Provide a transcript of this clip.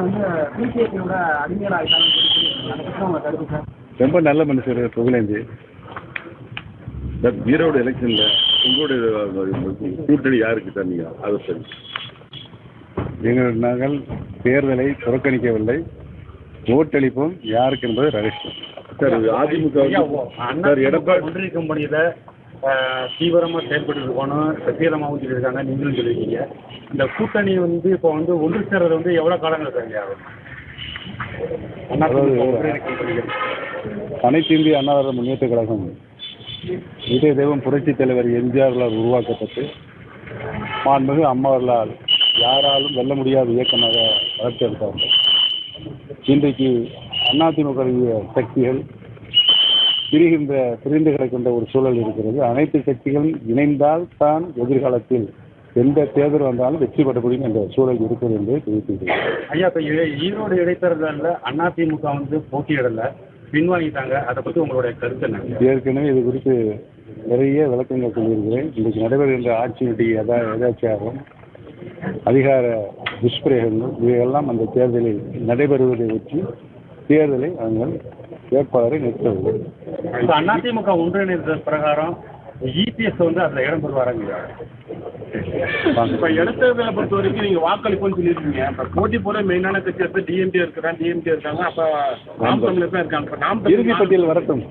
வந்து பிஜேபியோட அடிமைகள் ஆகிட்டாங்கன்னு சொல்லி அதை பற்றி உங்களை கருத்து சார். ரொம்ப நல்ல மனுஷர் புகழேந்தி. ஈரோடு எலெக்ஷனில் உங்களுடைய கூட்டணி யாருக்கு சார்? நீங்கள் அதை சரி. நாங்கள் தேர்தலை புறக்கணிக்கவில்லை, ஓட்டளிப்போம். யாருக்கு என்பது ரகசியம் சார். அதிமுக சார் எடப்பாடி ஒன்றிய பணியில் தீவிரமாக செயல்பட்டு இருக்கணும், சத்தியரமாகவும் சொல்லியிருக்காங்க, நீங்களும் சொல்லியிருக்கீங்க. இந்த கூட்டணி வந்து இப்போ வந்து ஒன்று சேர்றது வந்து எவ்வளோ காலங்கள் சார் ஆகும்? அனைத்து இந்திய அண்ணா திராவிட முன்னேற்ற கழகம் இதய தெய்வம் புரட்சித் தலைவர் எம்ஜிஆர்களால் உருவாக்கப்பட்டு மாண்புமிகு அம்மாவர்களால் யாராலும் வெல்ல முடியாத இயக்கமாக வளர்த்தெடுத்தார்கள். இன்றைக்கு அதிமுக சக்திகள் பிரிந்து கிடக்கின்ற ஒரு சூழல் இருக்கிறது. அனைத்து சக்திகளும் இணைந்தால் தான் எதிர்காலத்தில் எந்த தேர்தல் வந்தாலும் வெற்றி பெற முடியும் என்ற சூழல் இருக்கிறது என்று தெரிவித்துள்ளது. ஐயா, இப்போ ஈரோடு இடைத்தேர்தலில் அதிமுக வந்து போட்டியிடலை, பின்வாங்கிட்டாங்க. அதை பற்றி உங்களுடைய கருத்து என்ன? ஏற்கனவே இது குறித்து நிறைய விளக்கங்கள் சொல்லியிருக்கிறேன். இன்றைக்கு நடைபெறுகின்ற ஆட்சியினுடைய எதாச்சியாகவும் அதிகார துஷ்பிரயோகங்கள் இவையெல்லாம் அந்த தேர்தலில் நடைபெறுவதை வச்சு தேர்தலை அவங்கள் வேட்பாளரை நிறுத்தவில்லை. அதிமுக ஒன்றிணைந்த பிரகாரம் இபிஎஸ் வந்து அதில் இடம் பெறுவாராங்க. இப்போ இடைத்தேர்தலை பொறுத்த வரைக்கும் நீங்கள் வாக்களிப்புன்னு சொல்லியிருக்கீங்க. இப்போ போட்டி போட மெயினான கட்சி வந்து டிஎம்கே இருக்காங்க. அப்போ நாம் தமிழர் தான் இருக்காங்க. இப்போ நாம் இறுதிப்பட்டியல் வரட்டும்.